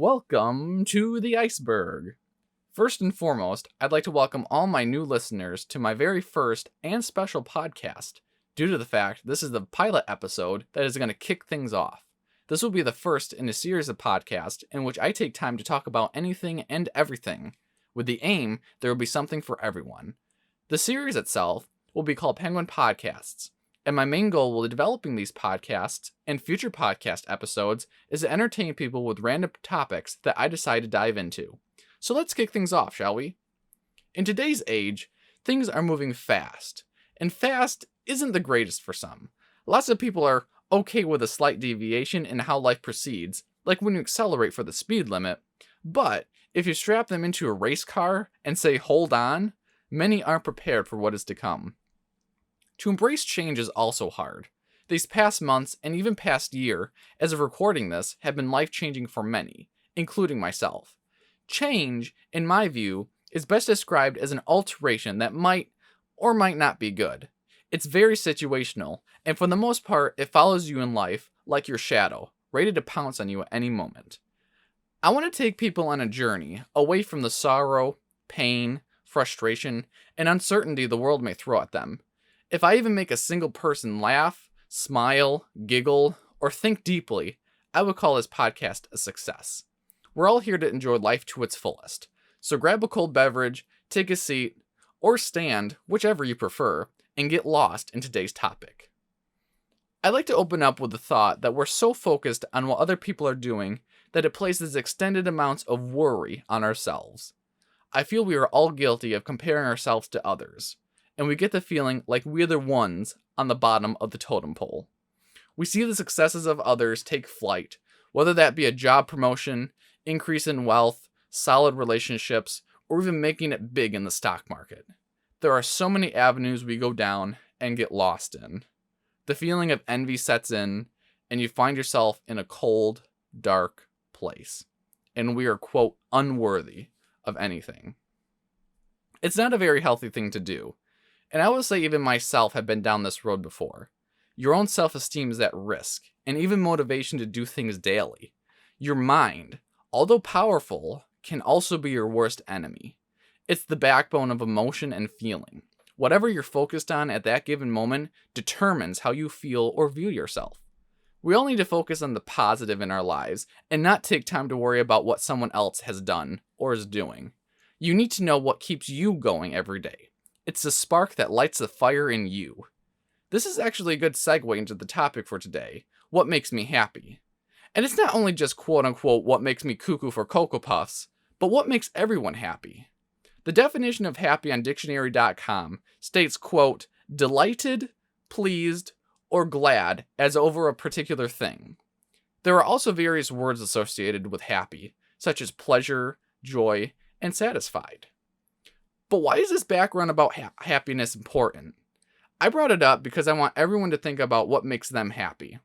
Welcome to the iceberg. First and foremost, I'd like to welcome all my new listeners to my very first and special podcast, due to the fact this is the pilot episode that is going to kick things off. This will be the first in a series of podcasts in which I take time to talk about anything and everything, with the aim there will be something for everyone. The series itself will be called Penguin Podcasts, and my main goal with developing these podcasts and future podcast episodes is to entertain people with random topics that I decide to dive into. So let's kick things off, shall we? In today's age, things are moving fast, and fast isn't the greatest for some. Lots of people are okay with a slight deviation in how life proceeds, like when you accelerate for the speed limit, but if you strap them into a race car and say hold on, many aren't prepared for what is to come. To embrace change is also hard. These past months and even past year, as of recording this, have been life-changing for many, including myself. Change, in my view, is best described as an alteration that might or might not be good. It's very situational, and for the most part, it follows you in life like your shadow, ready to pounce on you at any moment. I want to take people on a journey away from the sorrow, pain, frustration, and uncertainty the world may throw at them. If I even make a single person laugh, smile, giggle, or think deeply, I would call this podcast a success. We're all here to enjoy life to its fullest. So grab a cold beverage, take a seat, or stand, whichever you prefer, and get lost in today's topic. I'd like to open up with the thought that we're so focused on what other people are doing that it places extended amounts of worry on ourselves. I feel we are all guilty of comparing ourselves to others, and we get the feeling like we're the ones on the bottom of the totem pole. We see the successes of others take flight, whether that be a job promotion, increase in wealth, solid relationships, or even making it big in the stock market. There are so many avenues we go down and get lost in. The feeling of envy sets in, and you find yourself in a cold, dark place. And we are, quote, unworthy of anything. It's not a very healthy thing to do. And I will say even myself have been down this road before. Your own self-esteem is at risk, and even motivation to do things daily. Your mind, although powerful, can also be your worst enemy. It's the backbone of emotion and feeling. Whatever you're focused on at that given moment determines how you feel or view yourself. We all need to focus on the positive in our lives and not take time to worry about what someone else has done or is doing. You need to know what keeps you going every day. It's the spark that lights the fire in you. This is actually a good segue into the topic for today, what makes me happy. And it's not only just quote-unquote what makes me cuckoo for Cocoa Puffs, but what makes everyone happy. The definition of happy on dictionary.com states, quote, delighted, pleased, or glad as over a particular thing. There are also various words associated with happy, such as pleasure, joy, and satisfied. But why is this background about happiness important? I brought it up because I want everyone to think about what makes them happy.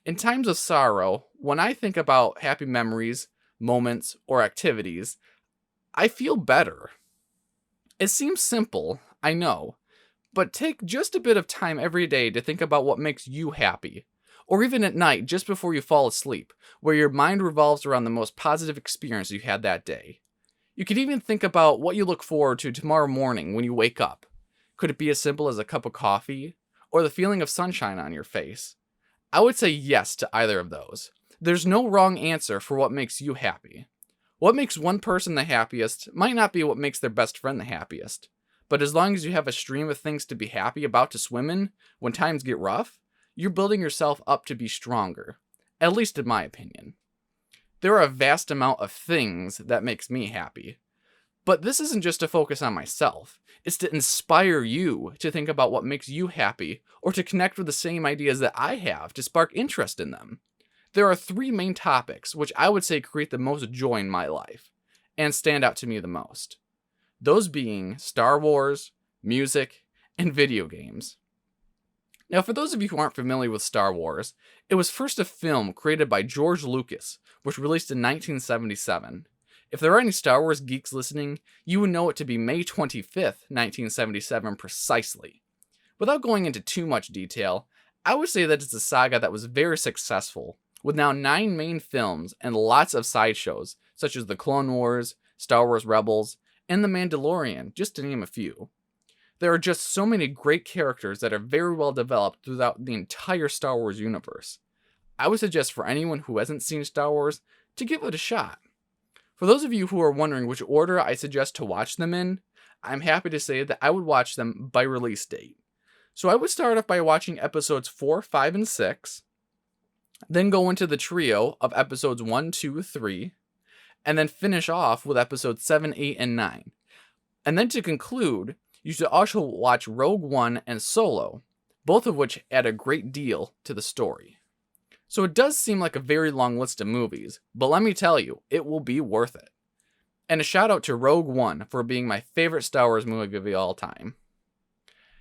In times of sorrow, when I think about happy memories, moments, or activities, I feel better. It seems simple, I know, but take just a bit of time every day to think about what makes you happy. Or even at night, just before you fall asleep, where your mind revolves around the most positive experience you had that day. You could even think about what you look forward to tomorrow morning when you wake up. Could it be as simple as a cup of coffee, or the feeling of sunshine on your face? I would say yes to either of those. There's no wrong answer for what makes you happy. What makes one person the happiest might not be what makes their best friend the happiest. But as long as you have a stream of things to be happy about to swim in when times get rough, you're building yourself up to be stronger. At least in my opinion. There are a vast amount of things that makes me happy. But this isn't just to focus on myself. It's to inspire you to think about what makes you happy or to connect with the same ideas that I have to spark interest in them. There are three main topics which I would say create the most joy in my life and stand out to me the most. Those being Star Wars, music, and video games. Now, for those of you who aren't familiar with Star Wars, it was first a film created by George Lucas, which released in 1977. If there are any Star Wars geeks listening, you would know it to be May 25th, 1977 precisely. Without going into too much detail, I would say that it's a saga that was very successful, with now 9 main films and lots of sideshows, such as The Clone Wars, Star Wars Rebels, and The Mandalorian, just to name a few. There are just so many great characters that are very well developed throughout the entire Star Wars universe. I would suggest for anyone who hasn't seen Star Wars to give it a shot. For those of you who are wondering which order I suggest to watch them in, I'm happy to say that I would watch them by release date. So I would start off by watching episodes 4, 5, and 6, then go into the trio of episodes 1, 2, 3, and then finish off with episodes 7, 8, and 9. And then to conclude, you should also watch Rogue One and Solo, both of which add a great deal to the story. So it does seem like a very long list of movies, but let me tell you, it will be worth it. And a shout out to Rogue One for being my favorite Star Wars movie of all time.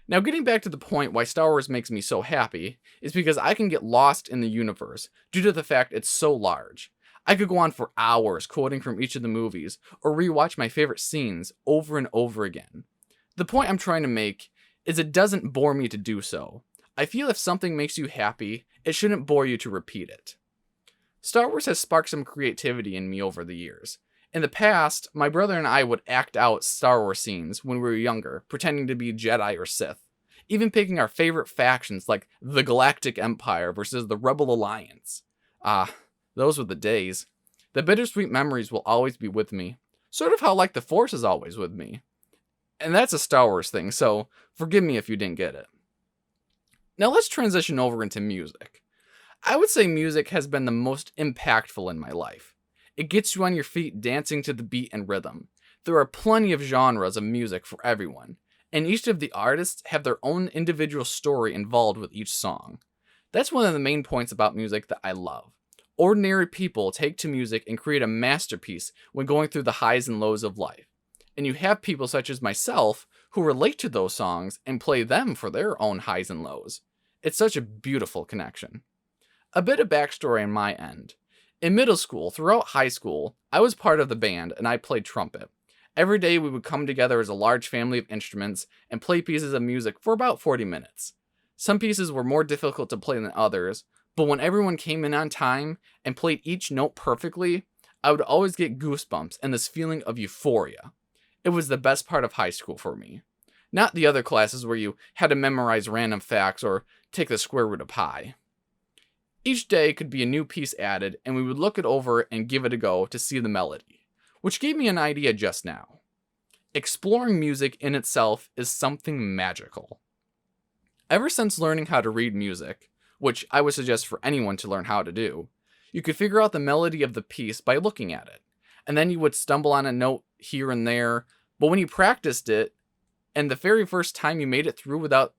Now getting back to the point why Star Wars makes me so happy, is because I can get lost in the universe due to the fact it's so large. I could go on for hours quoting from each of the movies, or rewatch my favorite scenes over and over again. The point I'm trying to make is it doesn't bore me to do so. I feel if something makes you happy, it shouldn't bore you to repeat it. Star Wars has sparked some creativity in me over the years. In the past, my brother and I would act out Star Wars scenes when we were younger, pretending to be Jedi or Sith, even picking our favorite factions like the Galactic Empire versus the Rebel Alliance. Those were the days. The bittersweet memories will always be with me, sort of how like the Force is always with me. And that's a Star Wars thing, so forgive me if you didn't get it. Now let's transition over into music. I would say music has been the most impactful in my life. It gets you on your feet dancing to the beat and rhythm. There are plenty of genres of music for everyone, and each of the artists have their own individual story involved with each song. That's one of the main points about music that I love. Ordinary people take to music and create a masterpiece when going through the highs and lows of life. And you have people such as myself who relate to those songs and play them for their own highs and lows. It's such a beautiful connection. A bit of backstory on my end. In middle school, throughout high school, I was part of the band and I played trumpet. Every day we would come together as a large family of instruments and play pieces of music for about 40 minutes. Some pieces were more difficult to play than others, but when everyone came in on time and played each note perfectly, I would always get goosebumps and this feeling of euphoria. It was the best part of high school for me. Not the other classes where you had to memorize random facts or take the square root of pi. Each day could be a new piece added, and we would look it over and give it a go to see the melody, which gave me an idea just now. Exploring music in itself is something magical. Ever since learning how to read music, which I would suggest for anyone to learn how to do, you could figure out the melody of the piece by looking at it, and then you would stumble on a note here and there, but when you practiced it, and the very first time you made it through without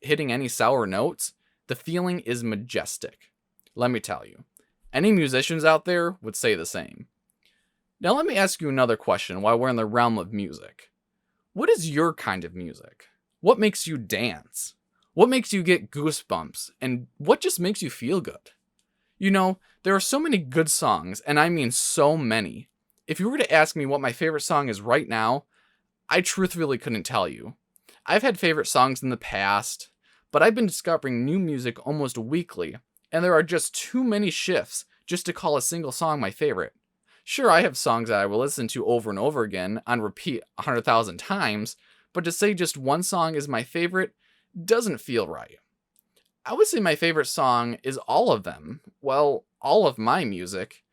hitting any sour notes, the feeling is majestic. Let me tell you. Any musicians out there would say the same. Now let me ask you another question while we're in the realm of music. What is your kind of music? What makes you dance? What makes you get goosebumps? And what just makes you feel good? You know, there are so many good songs, and I mean so many. If you were to ask me what my favorite song is right now, I truthfully couldn't tell you. I've had favorite songs in the past, but I've been discovering new music almost weekly, and there are just too many shifts just to call a single song my favorite. Sure, I have songs that I will listen to over and over again on repeat 100,000 times, but to say just one song is my favorite doesn't feel right. I would say my favorite song is all of them. Well, all of my music.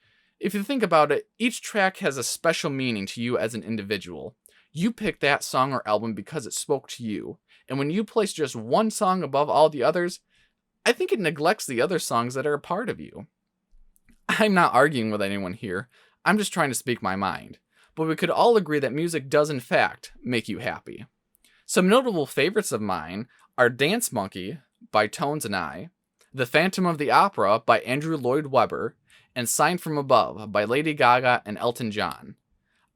If you think about it, each track has a special meaning to you as an individual. You picked that song or album because it spoke to you, and when you place just one song above all the others, I think it neglects the other songs that are a part of you. I'm not arguing with anyone here, I'm just trying to speak my mind, but we could all agree that music does in fact make you happy. Some notable favorites of mine are Dance Monkey by Tones and I, The Phantom of the Opera by Andrew Lloyd Webber, and Sign from Above by Lady Gaga and Elton John.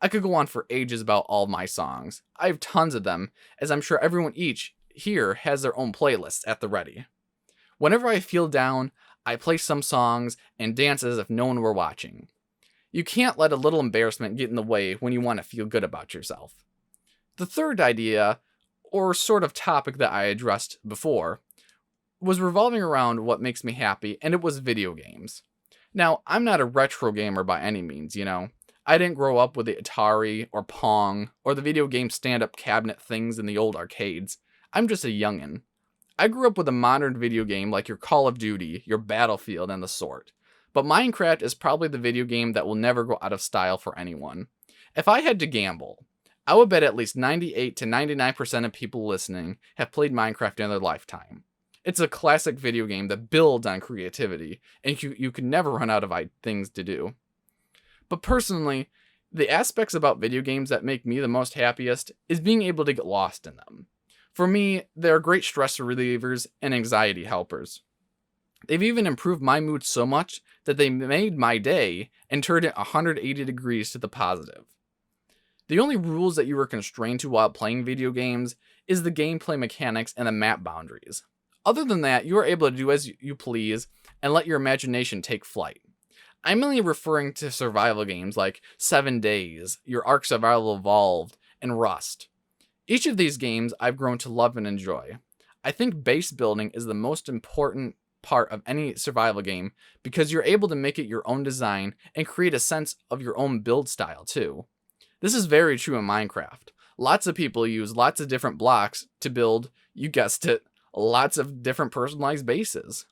I could go on for ages about all my songs. I have tons of them, as I'm sure everyone each here has their own playlists at the ready. Whenever I feel down, I play some songs and dance as if no one were watching. You can't let a little embarrassment get in the way when you want to feel good about yourself. The third idea, or sort of topic that I addressed before, was revolving around what makes me happy, and it was video games. Now, I'm not a retro gamer by any means, you know. I didn't grow up with the Atari or Pong or the video game stand-up cabinet things in the old arcades. I'm just a youngin'. I grew up with a modern video game like your Call of Duty, your Battlefield, and the sort. But Minecraft is probably the video game that will never go out of style for anyone. If I had to gamble, I would bet at least 98 to 99% of people listening have played Minecraft in their lifetime. It's a classic video game that builds on creativity, and you can never run out of things to do. But personally, the aspects about video games that make me the most happiest is being able to get lost in them. For me, they're great stress relievers and anxiety helpers. They've even improved my mood so much that they made my day and turned it 180 degrees to the positive. The only rules that you are constrained to while playing video games is the gameplay mechanics and the map boundaries. Other than that, you are able to do as you please and let your imagination take flight. I'm mainly referring to survival games like 7 Days, Your Ark Survival Evolved, and Rust. Each of these games I've grown to love and enjoy. I think base building is the most important part of any survival game because you're able to make it your own design and create a sense of your own build style too. This is very true in Minecraft. Lots of people use lots of different blocks to build, you guessed it, lots of different personalized bases.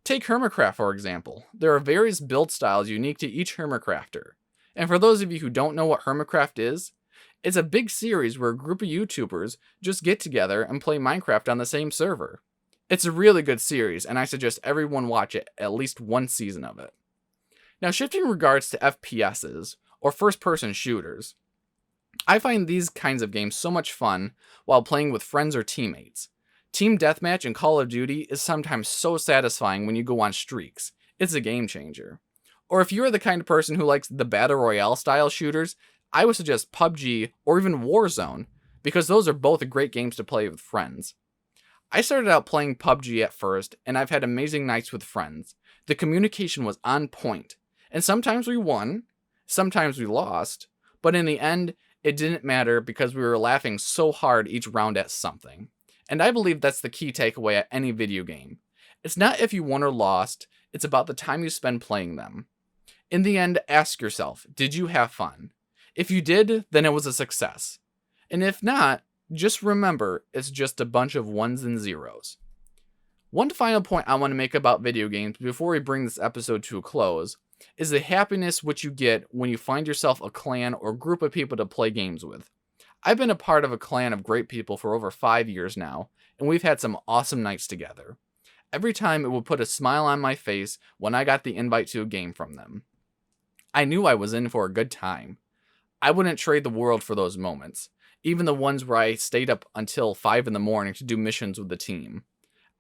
Take Hermitcraft for example. There are various build styles unique to each Hermitcrafter. And for those of you who don't know what Hermitcraft is, it's a big series where a group of YouTubers just get together and play Minecraft on the same server. It's a really good series, and I suggest everyone watch it, at least one season of it. Now shifting regards to FPSs, or first-person shooters, I find these kinds of games so much fun while playing with friends or teammates. Team Deathmatch in Call of Duty is sometimes so satisfying when you go on streaks. It's a game changer. Or if you're the kind of person who likes the Battle Royale style shooters, I would suggest PUBG or even Warzone, because those are both great games to play with friends. I started out playing PUBG at first, and I've had amazing nights with friends. The communication was on point, and sometimes we won, sometimes we lost, but in the end, it didn't matter because we were laughing so hard each round at something. And I believe that's the key takeaway at any video game. It's not if you won or lost, it's about the time you spend playing them. In the end, ask yourself, did you have fun? If you did, then it was a success. And if not, just remember, it's just a bunch of ones and zeros. One final point I want to make about video games before we bring this episode to a close is the happiness which you get when you find yourself a clan or group of people to play games with. I've been a part of a clan of great people for over 5 years now, and we've had some awesome nights together. Every time it would put a smile on my face when I got the invite to a game from them. I knew I was in for a good time. I wouldn't trade the world for those moments, even the ones where I stayed up until 5 in the morning to do missions with the team.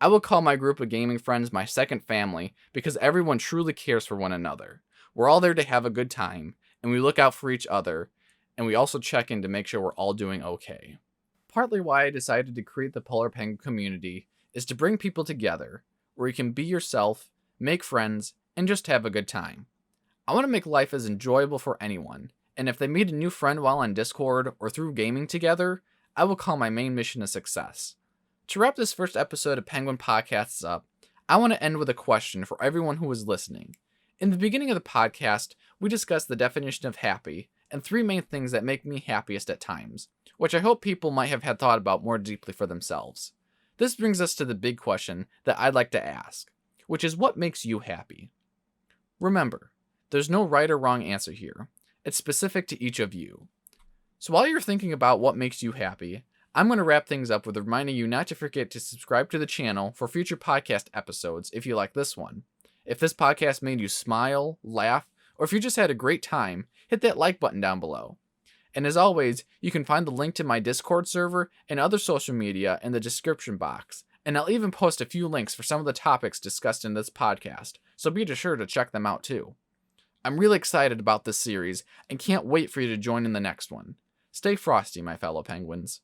I would call my group of gaming friends my second family because everyone truly cares for one another. We're all there to have a good time, and we look out for each other, and we also check in to make sure we're all doing okay. Partly why I decided to create the Polar Penguin community is to bring people together, where you can be yourself, make friends, and just have a good time. I want to make life as enjoyable for anyone, and if they meet a new friend while on Discord or through gaming together, I will call my main mission a success. To wrap this first episode of Penguin Podcasts up, I want to end with a question for everyone who is listening. In the beginning of the podcast, we discussed the definition of happy and 3 main things that make me happiest at times, which I hope people might have had thought about more deeply for themselves. This brings us to the big question that I'd like to ask, which is what makes you happy? Remember, there's no right or wrong answer here. It's specific to each of you. So while you're thinking about what makes you happy, I'm going to wrap things up with reminding you not to forget to subscribe to the channel for future podcast episodes if you like this one. If this podcast made you smile, laugh, or if you just had a great time, hit that like button down below. And as always, you can find the link to my Discord server and other social media in the description box, and I'll even post a few links for some of the topics discussed in this podcast, so be sure to check them out too. I'm really excited about this series and can't wait for you to join in the next one. Stay frosty, my fellow penguins.